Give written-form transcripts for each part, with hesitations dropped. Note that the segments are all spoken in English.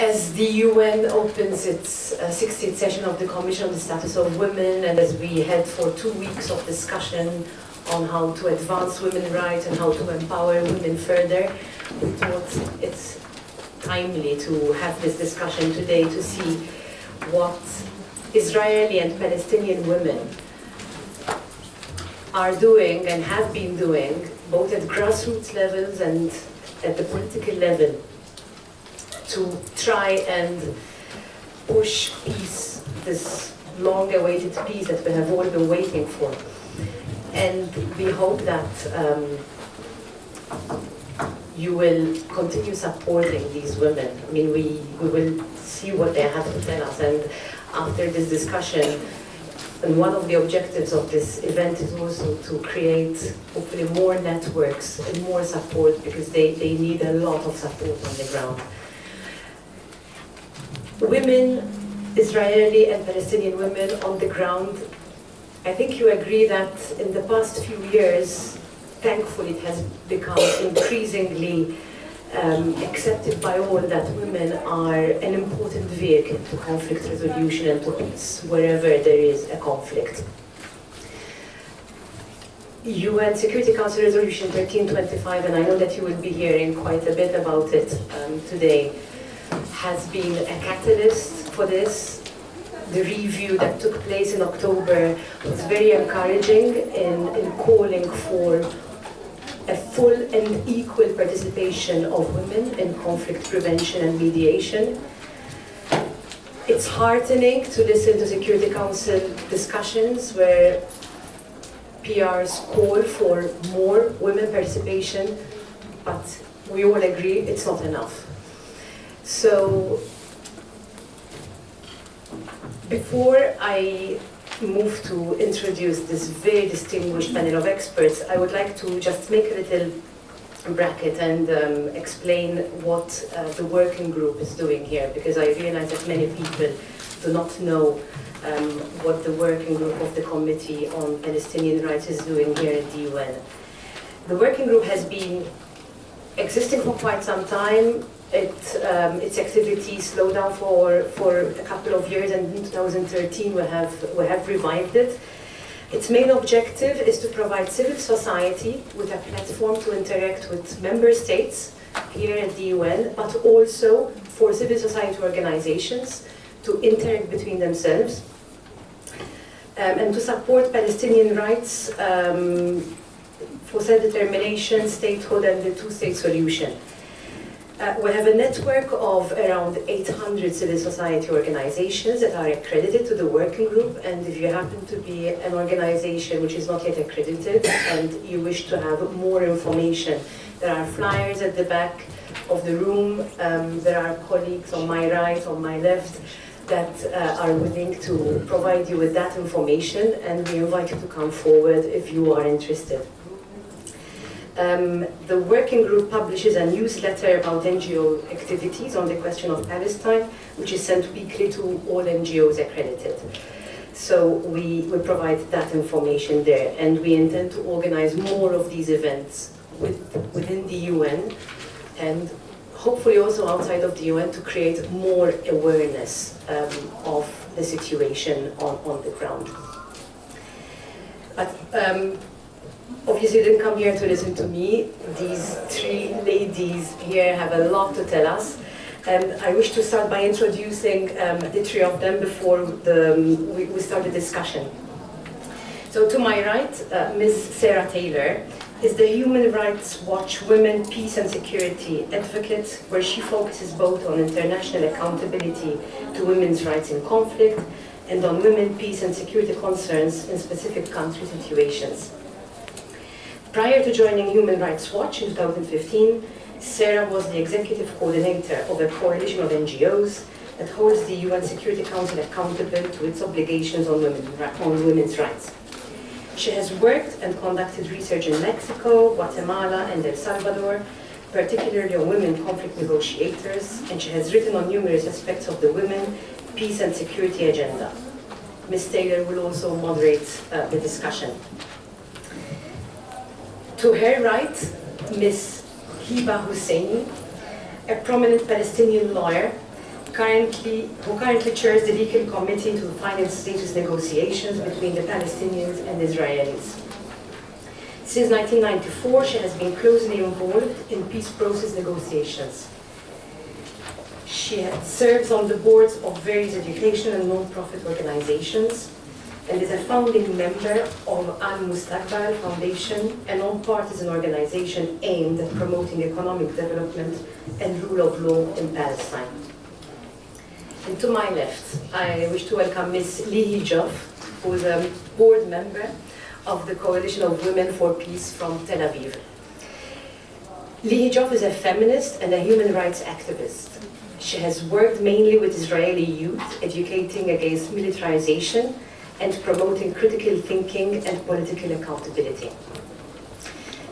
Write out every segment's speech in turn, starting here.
As the UN opens its 60th session of the Commission on the Status of Women, and as we head for 2 weeks of discussion on how to advance women's rights and how to empower women further, we thought it's timely to have this discussion today to see what Israeli and Palestinian women are doing and have been doing, both at grassroots levels and at the political level, to try and push peace, this long-awaited peace that we have all been waiting for. And we hope that you will continue supporting these women. I mean, we will see what they have to tell us, and after this discussion, and one of the objectives of this event is also to create, hopefully, more networks and more support, because they need a lot of support on the ground. Women, Israeli and Palestinian women on the ground, I think you agree that in the past few years, thankfully it has become increasingly accepted by all that women are an important vehicle to conflict resolution and to peace, wherever there is a conflict. UN Security Council Resolution 1325, and I know that you will be hearing quite a bit about it today, has been a catalyst for this. The review that took place in October was very encouraging in calling for a full and equal participation of women in conflict prevention and mediation. It's heartening to listen to Security Council discussions where PRs call for more women participation, but we all agree it's not enough. So, before I move to introduce this very distinguished panel of experts, I would like to just make a little bracket and explain what the working group is doing here, because I realize that many people do not know what the working group of the Committee on Palestinian Rights is doing here at the UN. The working group has been existing for quite some time. Its activity slowed down for a couple of years, and in 2013 we have revived it. Its main objective is to provide civil society with a platform to interact with member states here at the UN, but also for civil society organizations to interact between themselves, and to support Palestinian rights for self-determination, statehood, and the two-state solution. We have a network of around 800 civil society organizations that are accredited to the working group, and if you happen to be an organization which is not yet accredited and you wish to have more information, there are flyers at the back of the room. There are colleagues on my right, on my left, that are willing to provide you with that information, and we invite you to come forward if you are interested. The working group publishes a newsletter about NGO activities on the question of Palestine, which is sent weekly to all NGOs accredited. So we provide that information there, and we intend to organize more of these events within the UN, and hopefully also outside of the UN, to create more awareness of the situation on the ground. But, obviously, you didn't come here to listen to me. These three ladies here have a lot to tell us. And I wish to start by introducing the three of them before we start the discussion. So to my right, Ms. Sarah Taylor is the Human Rights Watch Women, Peace and Security Advocate, where she focuses both on international accountability to women's rights in conflict and on women, peace and security concerns in specific country situations. Prior to joining Human Rights Watch in 2015, Sarah was the executive coordinator of a coalition of NGOs that holds the UN Security Council accountable to its obligations on women's rights. She has worked and conducted research in Mexico, Guatemala, and El Salvador, particularly on women conflict negotiators, and she has written on numerous aspects of the women, peace and security agenda. Ms. Taylor will also moderate the discussion. To her right, Ms. Hiba Husseini, a prominent Palestinian lawyer who currently chairs the legal committee to finance status negotiations between the Palestinians and Israelis. Since 1994, she has been closely involved in peace process negotiations. She serves on the boards of various educational and non-profit organizations and is a founding member of Al-Mustakbal Foundation, a non-partisan organization aimed at promoting economic development and rule of law in Palestine. And to my left, I wish to welcome Ms. Lihi Joffe, who is a board member of the Coalition of Women for Peace from Tel Aviv. Lihi Joffe is a feminist and a human rights activist. She has worked mainly with Israeli youth, educating against militarization and promoting critical thinking and political accountability.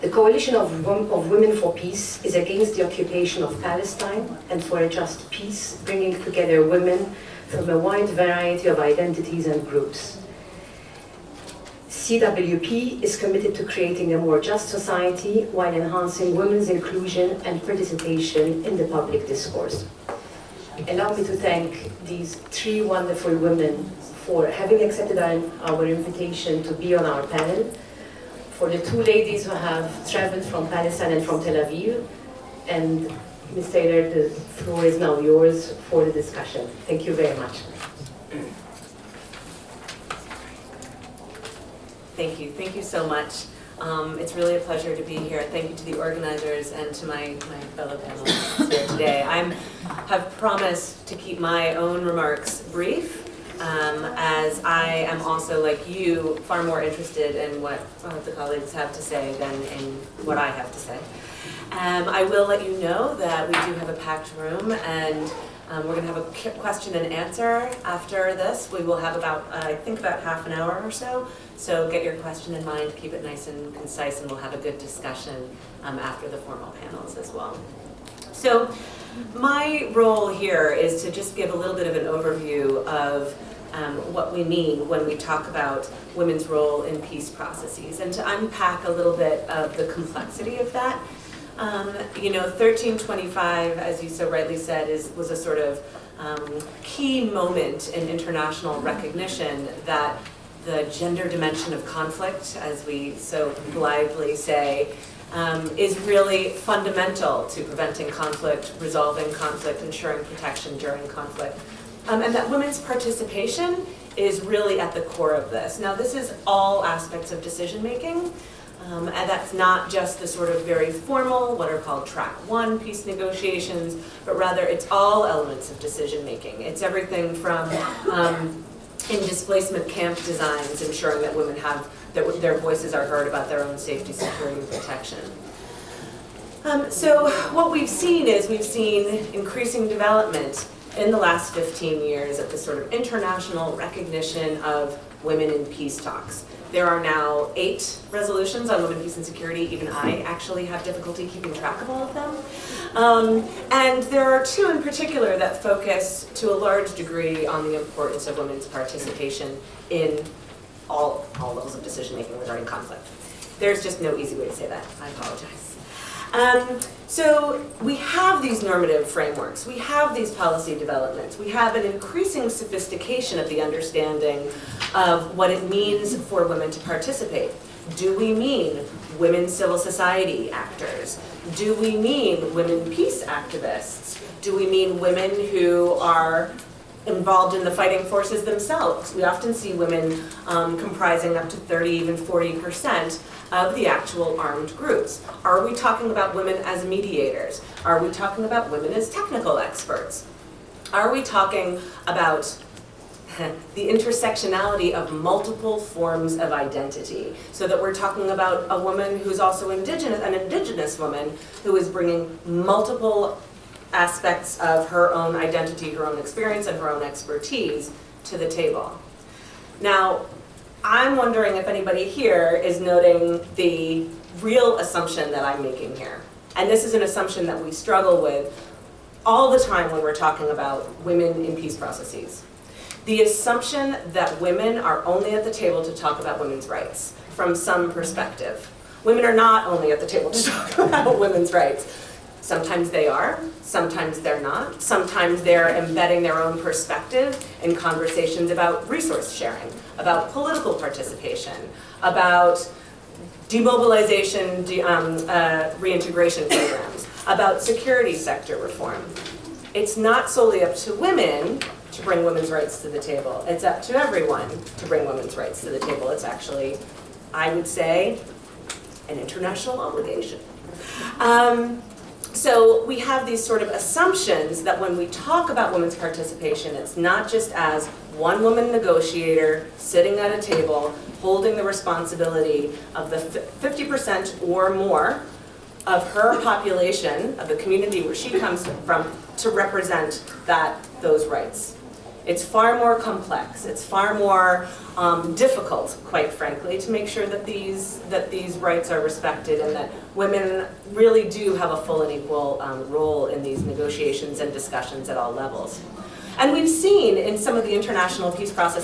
The Coalition of Women for Peace is against the occupation of Palestine and for a just peace, bringing together women from a wide variety of identities and groups. CWP is committed to creating a more just society while enhancing women's inclusion and participation in the public discourse. Allow me to thank these three wonderful women for having accepted our invitation to be on our panel, for the two ladies who have traveled from Palestine and from Tel Aviv, and Ms. Taylor, the floor is now yours for the discussion. Thank you very much. Thank you so much. It's really a pleasure to be here. Thank you to the organizers and to my fellow panelists here today. I have promised to keep my own remarks brief, as I am also, like you, far more interested in what the colleagues have to say than in what I have to say. I will let you know that we do have a packed room, and we're going to have a question and answer after this. We will have about, I think, about half an hour or so. So get your question in mind, keep it nice and concise, and we'll have a good discussion after the formal panels as well. So my role here is to just give a little bit of an overview of what we mean when we talk about women's role in peace processes, and to unpack a little bit of the complexity of that. 1325, as you so rightly said, was a sort of key moment in international recognition that the gender dimension of conflict, as we so blithely say, is really fundamental to preventing conflict, resolving conflict, ensuring protection during conflict. And that women's participation is really at the core of this. Now, this is all aspects of decision making. And that's not just the sort of very formal, what are called track one peace negotiations, but rather it's all elements of decision making. It's everything from in displacement camp designs, ensuring that women have, that their voices are heard about their own safety, security, and protection. So what we've seen is increasing development in the last 15 years of the sort of international recognition of women in peace talks. There are now 8 resolutions on women, peace, and security. Even I actually have difficulty keeping track of all of them. And there are 2 in particular that focus to a large degree on the importance of women's participation in all levels of decision-making regarding conflict. There's just no easy way to say that. I apologize. So we have these normative frameworks, we have these policy developments, we have an increasing sophistication of the understanding of what it means for women to participate. Do we mean women civil society actors? Do we mean women peace activists? Do we mean women who are involved in the fighting forces themselves? We often see women comprising up to 30, even 40% of the actual armed groups. Are we talking about women as mediators? Are we talking about women as technical experts? Are we talking about the intersectionality of multiple forms of identity, so that we're talking about a woman who's also indigenous, an indigenous woman who is bringing multiple aspects of her own identity, her own experience, and her own expertise to the table. Now, I'm wondering if anybody here is noting the real assumption that I'm making here. And this is an assumption that we struggle with all the time when we're talking about women in peace processes. The assumption that women are only at the table to talk about women's rights from some perspective. Women are not only at the table to talk about women's rights. Sometimes they are, sometimes they're not. Sometimes they're embedding their own perspective in conversations about resource sharing, about political participation, about demobilization, reintegration programs, about security sector reform. It's not solely up to women to bring women's rights to the table. It's up to everyone to bring women's rights to the table. It's actually, I would say, an international obligation. So we have these sort of assumptions that when we talk about women's participation, it's not just as one woman negotiator sitting at a table holding the responsibility of the 50% or more of her population, of the community where she comes from, to represent those rights. It's far more complex. It's far more difficult, quite frankly, to make sure that these rights are respected and that women really do have a full and equal role in these negotiations and discussions at all levels. And we've seen in some of the international peace process